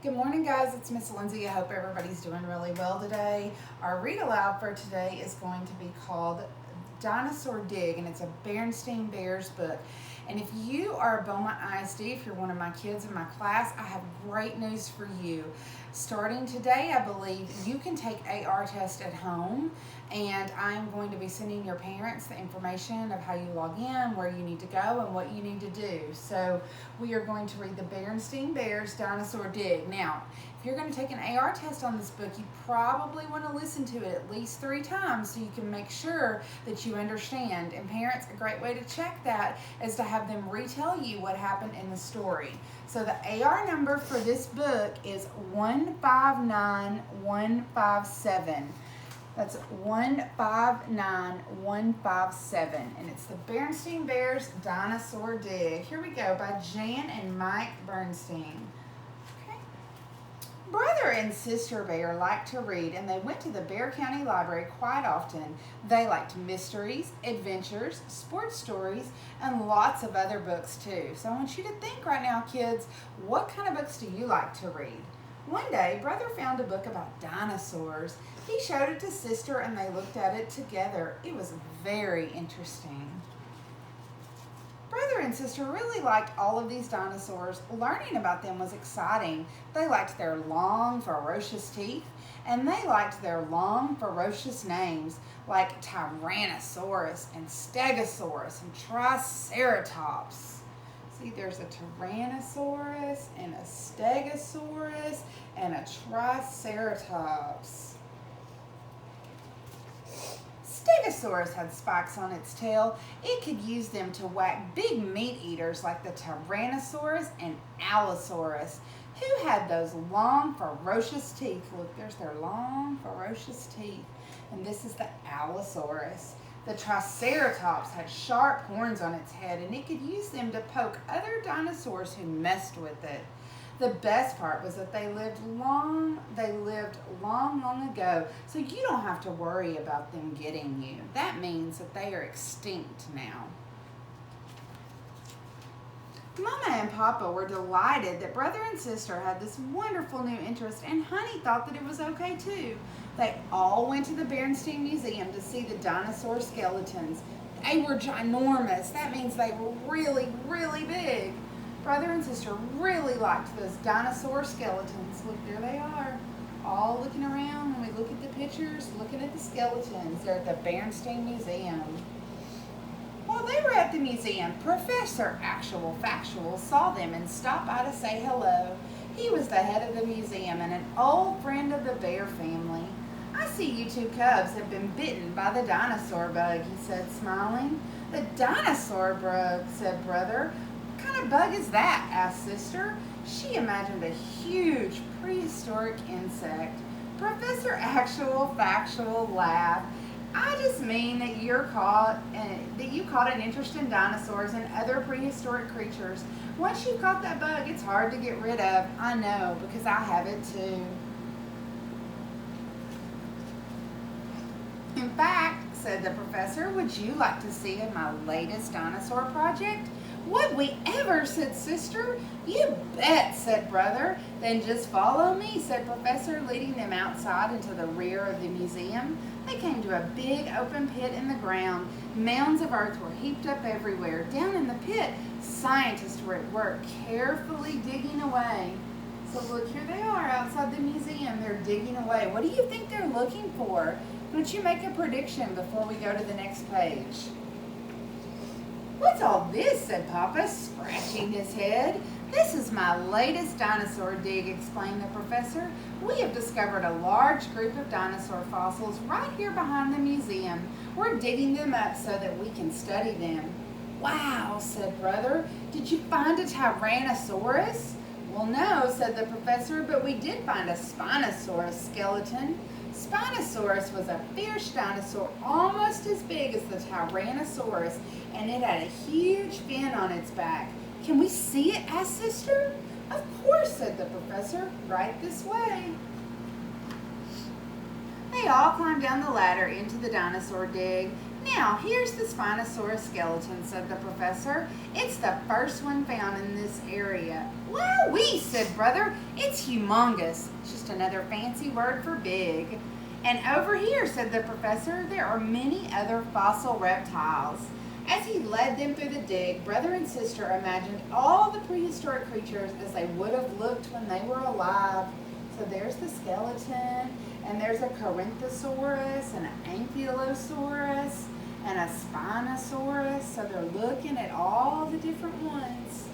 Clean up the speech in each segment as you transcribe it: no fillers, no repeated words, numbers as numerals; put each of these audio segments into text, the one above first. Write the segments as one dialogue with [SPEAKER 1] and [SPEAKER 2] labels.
[SPEAKER 1] Good morning, guys. It's Miss Lindsay. I hope everybody's doing really well today. Our read aloud for today is going to be called Dinosaur Dig, and it's a Berenstain Bears book. And if you are a Beaumont ISD, if you're one of my kids in my class, I have great news for you. Starting today, I believe, you can take AR test at home, and I'm going to be sending your parents the information of how you log in, where you need to go, and what you need to do. So we are going to read the Berenstain Bears Dinosaur Dig. Now, if you're going to take an AR test on this book, you probably want to listen to it at least 3 times so you can make sure that you understand. And parents, a great way to check that is to have them retell you what happened in the story. So the AR number for this book is 159157. That's 159157, and it's the Berenstain Bears Dinosaur Dig. Here we go, by Jan and Mike Bernstein. Okay. Brother and sister Bear liked to read, and they went to the Bear County Library quite often. They liked mysteries, adventures, sports stories, and lots of other books too. So I want you to think right now, kids, what kind of books do you like to read? One day, Brother found a book about dinosaurs. He showed it to Sister, and they looked at it together. It was very interesting. Brother and Sister really liked all of these dinosaurs. Learning about them was exciting. They liked their long, ferocious teeth, and they liked their long, ferocious names like Tyrannosaurus and Stegosaurus and Triceratops. See, there's a Tyrannosaurus and a Stegosaurus and a Triceratops. Stegosaurus had spikes on its tail. It could use them to whack big meat eaters like the Tyrannosaurus and Allosaurus, who had those long, ferocious teeth. Look, there's their long, ferocious teeth. And this is the Allosaurus. The Triceratops had sharp horns on its head, and it could use them to poke other dinosaurs who messed with it. The best part was that they lived long ago, so you don't have to worry about them getting you. That means that they are extinct now. Mama and Papa were delighted that Brother and Sister had this wonderful new interest, and Honey thought that it was okay too. They all went to the Berenstain Museum to see the dinosaur skeletons. They were ginormous. That means they were really, really big. Brother and Sister really liked those dinosaur skeletons. Look, there they are, all looking around. When we look at the pictures, looking at the skeletons. They're at the Berenstain Museum. While they were at the museum, Professor Actual Factual saw them and stopped by to say hello. He was the head of the museum and an old friend of the bear family. "I see you two cubs have been bitten by the dinosaur bug," he said, smiling. "The dinosaur bug," said Brother. "What kind of bug is that?" asked Sister. She imagined a huge prehistoric insect. Professor Actual Factual laughed. "I just mean that you caught an interest in dinosaurs and other prehistoric creatures. Once you've caught that bug, it's hard to get rid of. I know, because I have it too." "In fact," said the professor, "would you like to see my latest dinosaur project?" "Would we ever?" said Sister. "You bet," said Brother. "Then just follow me," said Professor, leading them outside into the rear of the museum. They came to a big open pit in the ground. Mounds of earth were heaped up everywhere. Down in the pit, scientists were at work, carefully digging away. So look, here they are outside the museum. They're digging away. What do you think they're looking for? Don't you make a prediction before we go to the next page? "What's all this?" said Papa, scratching his head. "This is my latest dinosaur dig," explained the professor. "We have discovered a large group of dinosaur fossils right here behind the museum. We're digging them up so that we can study them." "Wow," said Brother. "Did you find a Tyrannosaurus?" "Well, no," said the professor, "but we did find a Spinosaurus skeleton." Spinosaurus was a fierce dinosaur almost as big as the Tyrannosaurus, and it had a huge fin on its back. "Can we see it?" asked Sister. "Of course," said the professor. "Right this way." They all climbed down the ladder into the dinosaur dig. Now, here's the Spinosaurus skeleton, said the professor. It's the first one found in this area. Wowee, said Brother. It's humongous. It's just another fancy word for big. And over here, said the professor, there are many other fossil reptiles. As he led them through the dig, brother and sister imagined all the prehistoric creatures as they would have looked when they were alive. So there's the skeleton, and there's a Corynthosaurus, and an Ankylosaurus, and a Spinosaurus. So they're looking at all the different ones.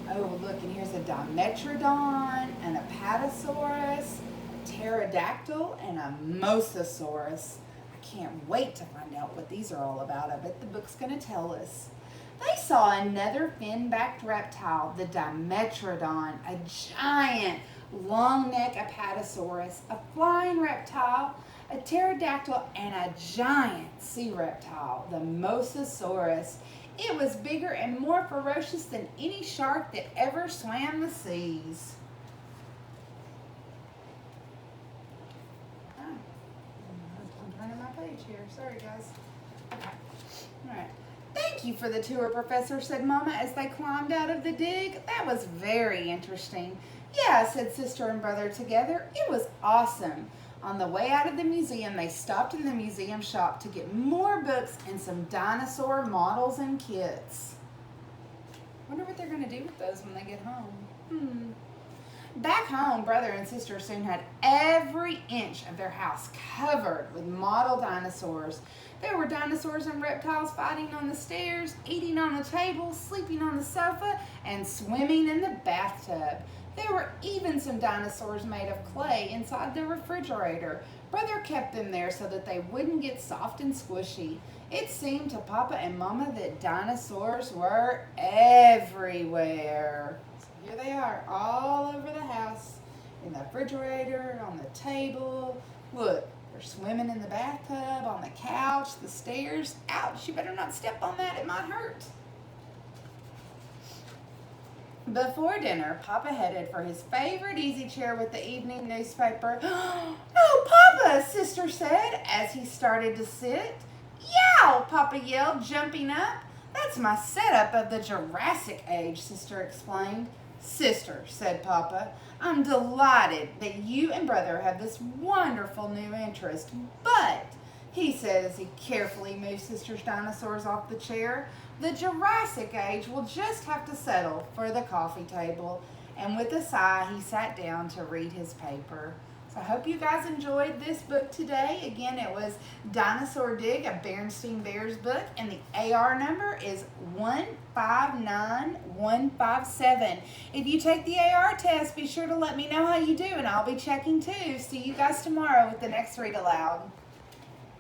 [SPEAKER 1] Oh, look, and here's a Dimetrodon, and a Patasaurus, a Pterodactyl, and a Mosasaurus. I can't wait to find out what these are all about. I bet the book's going to tell us. They saw another fin-backed reptile, the Dimetrodon, a giant long-neck Apatosaurus, a flying reptile, a pterodactyl, and a giant sea reptile, the Mosasaurus. It was bigger and more ferocious than any shark that ever swam the seas. I'm turning my page here. Sorry, guys. Okay. All right. Thank you for the tour, Professor, said Mama as they climbed out of the dig. That was very interesting. Yeah, said sister and brother together. It was awesome. On the way out of the museum, they stopped in the museum shop to get more books and some dinosaur models and kits. Wonder what they're going to do with those when they get home. Back home, brother and sister soon had every inch of their house covered with model dinosaurs. There were dinosaurs and reptiles fighting on the stairs, eating on the table, sleeping on the sofa, and swimming in the bathtub. There were even some dinosaurs made of clay inside the refrigerator. Brother kept them there so that they wouldn't get soft and squishy. It seemed to Papa and Mama that dinosaurs were everywhere. So here they are, all over the house, in the refrigerator, on the table. Look, they're swimming in the bathtub, on the couch, the stairs. Ouch, you better not step on that, it might hurt. Before dinner, Papa headed for his favorite easy chair with the evening newspaper. "Oh, Papa," Sister said as he started to sit. "Yow!" Papa yelled, jumping up. "That's my setup of the Jurassic Age," Sister explained. "Sister," said Papa, "I'm delighted that you and Brother have this wonderful new interest, but," he said as he carefully moved Sister's dinosaurs off the chair, "the Jurassic Age will just have to settle for the coffee table." And with a sigh, he sat down to read his paper. So I hope you guys enjoyed this book today. Again, it was Dinosaur Dig, a Berenstain Bears book, and the AR number is 159157. If you take the AR test, be sure to let me know how you do, and I'll be checking too. See you guys tomorrow with the next Read Aloud.